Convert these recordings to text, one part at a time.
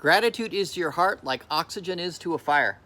Gratitude is to your heart like oxygen is to a fire.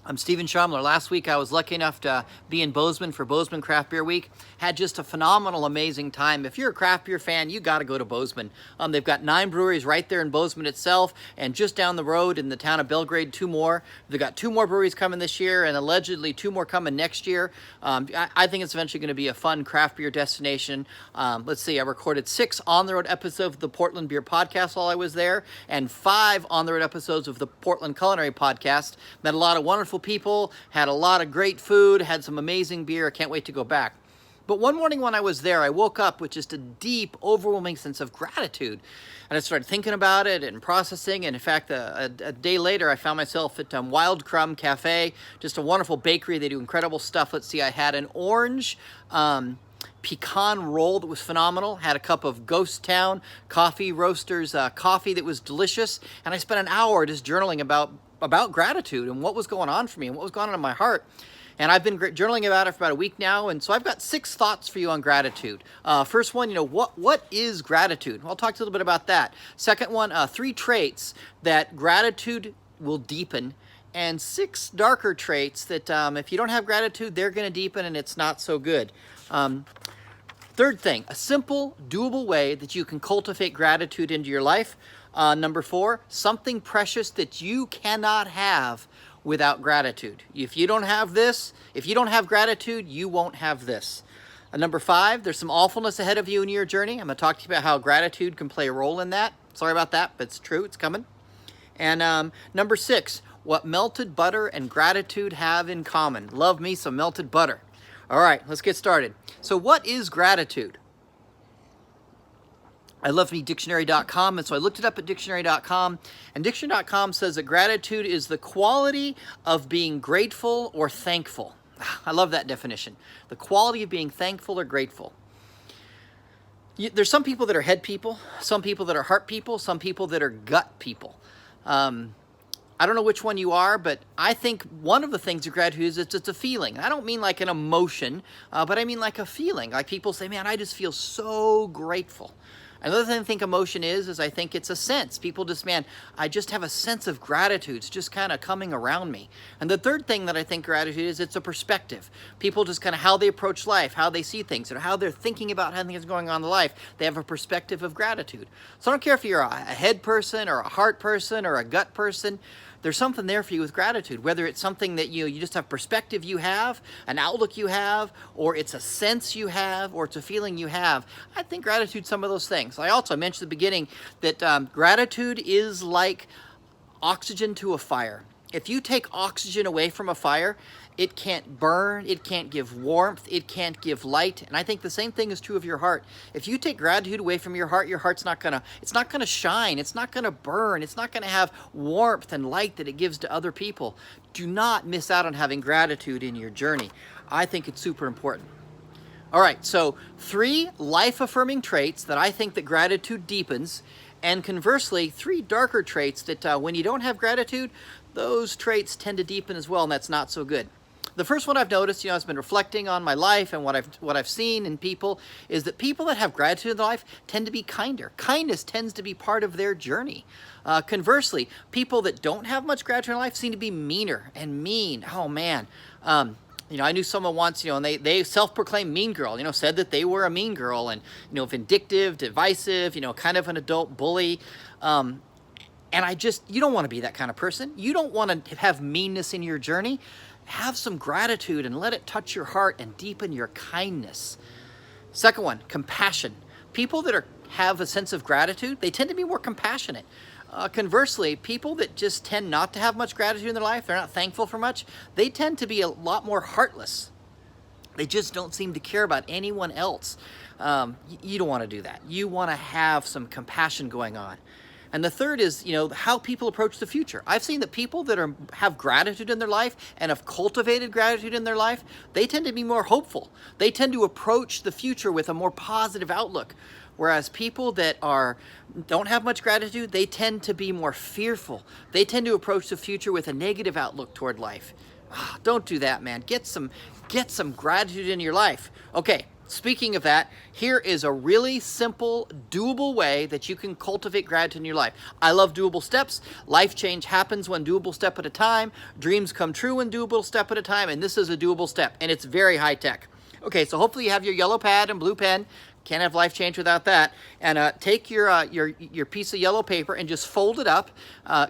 I'm Stephen Shomler. Last week I was lucky enough to be in Bozeman for Bozeman Craft Beer Week. Had just a phenomenal, amazing time. If you're a craft beer fan, you got to go to Bozeman. They've got 9 breweries right there in Bozeman itself, and just down the road in the town of Belgrade, 2 more. They've got 2 more breweries coming this year, and allegedly 2 more coming next year. I think it's eventually going to be a fun craft beer destination. Let's see, I recorded 6 on-the-road episodes of the Portland Beer Podcast while I was there, and 5 on-the-road episodes of the Portland Culinary Podcast. Met a lot of wonderful people, had a lot of great food, had some amazing beer. I can't wait to go back. But one morning when I was there, I woke up with just a deep, overwhelming sense of gratitude. And I started thinking about it and processing. And in fact, a day later, I found myself at Wild Crumb Cafe, just a wonderful bakery. They do incredible stuff. Let's see, I had an orange pecan roll that was phenomenal. Had a cup of Ghost Town Coffee Roasters coffee that was delicious. And I spent an hour just journaling about gratitude and what was going on for me and what was going on in my heart. And I've been journaling about it for about a week now, and so I've got 6 thoughts for you on gratitude. First one, what is gratitude? I'll talk a little bit about that. Second one, 3 traits that gratitude will deepen, and 6 darker traits that if you don't have gratitude, they're going to deepen and it's not so good. Third thing, a simple, doable way that you can cultivate gratitude into your life. Number 4, something precious that you cannot have without gratitude. If you don't have this, if you don't have gratitude, you won't have this. Number 5, there's some awfulness ahead of you in your journey. I'm going to talk to you about how gratitude can play a role in that. Sorry about that, but it's true. It's coming. And number 6, what melted butter and gratitude have in common. Love me some melted butter. All right, let's get started. So what is gratitude? I love to be dictionary.com, and so I looked it up at dictionary.com, and dictionary.com says that gratitude is the quality of being grateful or thankful. I love that definition. The quality of being thankful or grateful. There's some people that are head people, some people that are heart people, some people that are gut people. I don't know which one you are, but I think one of the things of gratitude is it's a feeling. I don't mean like an emotion, but I mean like a feeling. Like people say, man, I just feel so grateful. Another thing I think emotion is I think it's a sense. People just, man, I just have a sense of gratitude. It's just kind of coming around me. And the third thing that I think gratitude is, it's a perspective. People just kind of how they approach life, how they see things, or how they're thinking about how things are going on in life. They have a perspective of gratitude. So I don't care if you're a head person or a heart person or a gut person. There's something there for you with gratitude, whether it's something that you just have perspective you have, an outlook you have, or it's a sense you have, or it's a feeling you have. I think gratitude is some of those things. I also mentioned at the beginning that gratitude is like oxygen to a fire. If you take oxygen away from a fire, it can't burn, it can't give warmth, it can't give light. And I think the same thing is true of your heart. If you take gratitude away from your heart's not gonna shine, it's not gonna burn, it's not gonna have warmth and light that it gives to other people. Do not miss out on having gratitude in your journey. I think it's super important. All right, so 3 life-affirming traits that I think that gratitude deepens, and conversely, 3 darker traits that when you don't have gratitude, those traits tend to deepen as well, and that's not so good. The first one I've noticed, I've been reflecting on my life and what I've seen in people, is that people that have gratitude in their life tend to be kinder. Kindness tends to be part of their journey. Conversely, people that don't have much gratitude in life seem to be meaner and mean. Oh man. I knew someone once, and they self-proclaimed mean girl, said that they were a mean girl and, vindictive, divisive, kind of an adult bully. And you don't want to be that kind of person. You don't want to have meanness in your journey. Have some gratitude and let it touch your heart and deepen your kindness. Second one, compassion. People that have a sense of gratitude, they tend to be more compassionate. Conversely, people that just tend not to have much gratitude in their life, they're not thankful for much, they tend to be a lot more heartless. They just don't seem to care about anyone else. You don't want to do that. You want to have some compassion going on. And the third is, how people approach the future. I've seen that people that have gratitude in their life and have cultivated gratitude in their life, they tend to be more hopeful. They tend to approach the future with a more positive outlook. Whereas people that don't have much gratitude, they tend to be more fearful. They tend to approach the future with a negative outlook toward life. Don't do that, man. Get some gratitude in your life. Okay, Speaking of that, here is a really simple, doable way that you can cultivate gratitude in your life. I love doable steps. Life change happens one doable step at a time. Dreams come true one doable step at a time, and this is a doable step, and it's very high tech. Okay, so hopefully you have your yellow pad and blue pen. Can't have life change without that. And take your piece of yellow paper and just fold it up.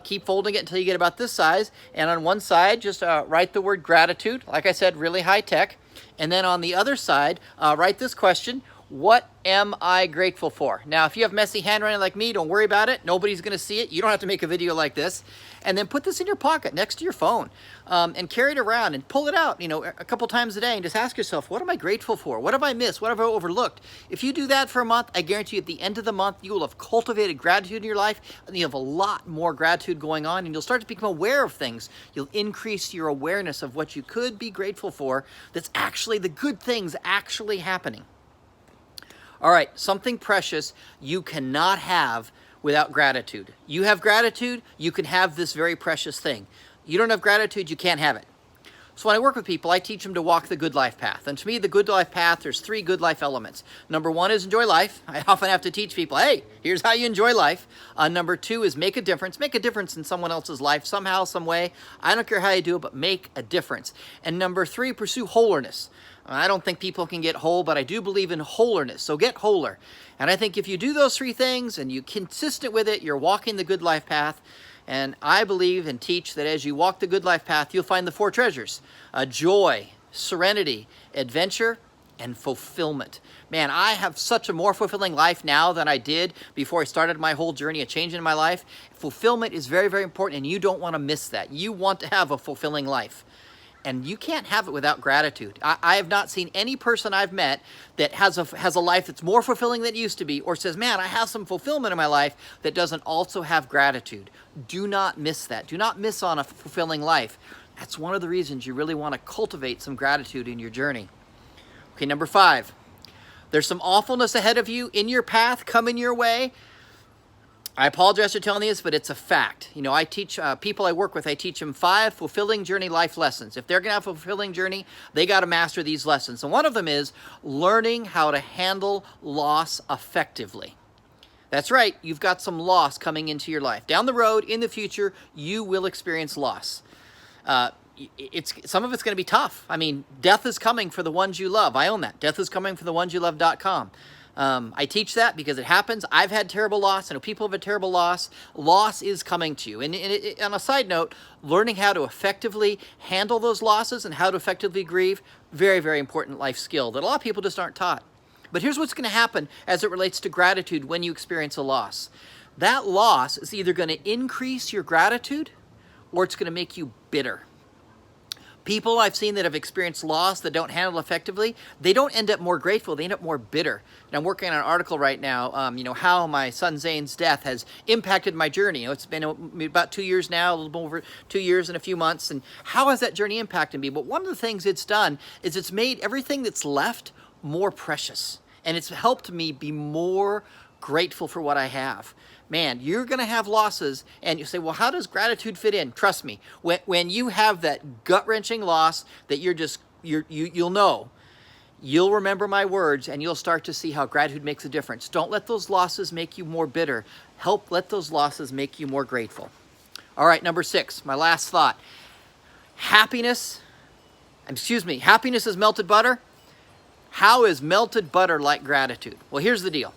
Keep folding it until you get about this size. And on one side, just write the word gratitude. Like I said, really high tech. And then on the other side, write this question: what am I grateful for? Now, if you have messy handwriting like me, don't worry about it. Nobody's going to see it. You don't have to make a video like this. And then put this in your pocket next to your phone, and carry it around and pull it out, a couple times a day, and just ask yourself, what am I grateful for? What have I missed? What have I overlooked? If you do that for a month, I guarantee you at the end of the month, you will have cultivated gratitude in your life, and you have a lot more gratitude going on, and you'll start to become aware of things. You'll increase your awareness of what you could be grateful for that's actually the good things actually happening. All right, something precious you cannot have without gratitude. You have gratitude, you can have this very precious thing. You don't have gratitude, you can't have it. So when I work with people, I teach them to walk the good life path. And to me, the good life path, there's 3 good life elements. Number 1 is enjoy life. I often have to teach people, hey, here's how you enjoy life. Number 2 is make a difference. Make a difference in someone else's life somehow, some way. I don't care how you do it, but make a difference. And number 3, pursue wholeness. I don't think people can get whole, but I do believe in wholeness. So get wholer. And I think if you do those 3 things and you're consistent with it, you're walking the good life path. And I believe and teach that as you walk the good life path, you'll find the 4 treasures: joy, serenity, adventure, and fulfillment. Man, I have such a more fulfilling life now than I did before I started my whole journey of changing my life. Fulfillment is very, very important, and you don't want to miss that. You want to have a fulfilling life. And you can't have it without gratitude. I have not seen any person I've met that has a life that's more fulfilling than it used to be, or says, man, I have some fulfillment in my life, that doesn't also have gratitude. Do not miss that. Do not miss on a fulfilling life. That's one of the reasons you really want to cultivate some gratitude in your journey. Okay, number 5. There's some awfulness ahead of you in your path, coming your way. I apologize for telling you this, but it's a fact. I teach people I work with, I teach them 5 fulfilling journey life lessons. If they're going to have a fulfilling journey, they got to master these lessons. And one of them is learning how to handle loss effectively. That's right. You've got some loss coming into your life. Down the road, in the future, you will experience loss. Some of it's going to be tough. I mean, death is coming for the ones you love. I own that. Death is coming for the ones you love.com. I teach that because it happens. I've had terrible loss. I know people have had terrible loss. Loss is coming to you. And on a side note, learning how to effectively handle those losses and how to effectively grieve, very, very important life skill that a lot of people just aren't taught. But here's what's going to happen as it relates to gratitude when you experience a loss. That loss is either going to increase your gratitude or it's going to make you bitter. People I've seen that have experienced loss that don't handle effectively, they don't end up more grateful, they end up more bitter. And I'm working on an article right now, how my son Zane's death has impacted my journey. It's been about 2 years now, a little over 2 years and a few months, and how has that journey impacted me? But one of the things it's done is it's made everything that's left more precious. And it's helped me be more grateful for what I have. Man, you're going to have losses, and you say, well, how does gratitude fit in? Trust me, when you have that gut-wrenching loss that you'll know, you'll remember my words, and you'll start to see how gratitude makes a difference. Don't let those losses make you more bitter. Let those losses make you more grateful. All right, number 6, my last thought. Happiness is melted butter. How is melted butter like gratitude? Well, here's the deal.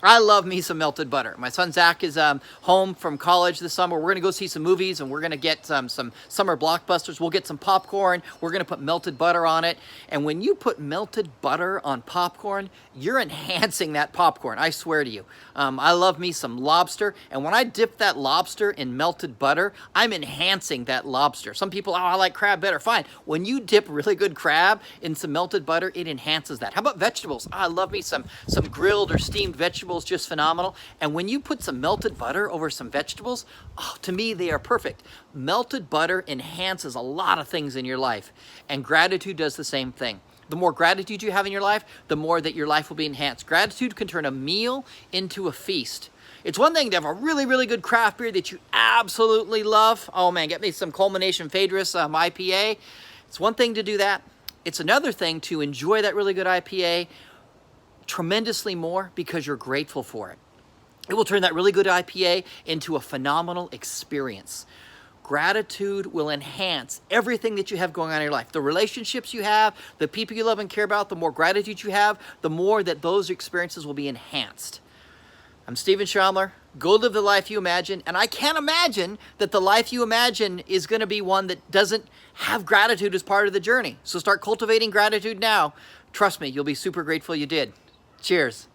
I love me some melted butter. My son Zach is home from college this summer. We're going to go see some movies, and we're going to get some summer blockbusters. We'll get some popcorn. We're going to put melted butter on it. And when you put melted butter on popcorn, you're enhancing that popcorn. I swear to you. I love me some lobster. And when I dip that lobster in melted butter, I'm enhancing that lobster. Some people, I like crab better. Fine. When you dip really good crab in some melted butter, it enhances that. How about vegetables? I love me some grilled or steamed vegetables, just phenomenal. And when you put some melted butter over some vegetables, to me, they are perfect. Melted butter enhances a lot of things in your life. And gratitude does the same thing. The more gratitude you have in your life, the more that your life will be enhanced. Gratitude can turn a meal into a feast. It's one thing to have a really, really good craft beer that you absolutely love. Oh man, get me some Culmination Phaedrus IPA. It's one thing to do that. It's another thing to enjoy that really good IPA tremendously more because you're grateful for it. It will turn that really good IPA into a phenomenal experience. Gratitude will enhance everything that you have going on in your life. The relationships you have, the people you love and care about, the more gratitude you have, the more that those experiences will be enhanced. I'm Stephen Shomler. Go live the life you imagine. And I can't imagine that the life you imagine is going to be one that doesn't have gratitude as part of the journey. So start cultivating gratitude now. Trust me, you'll be super grateful you did. Cheers.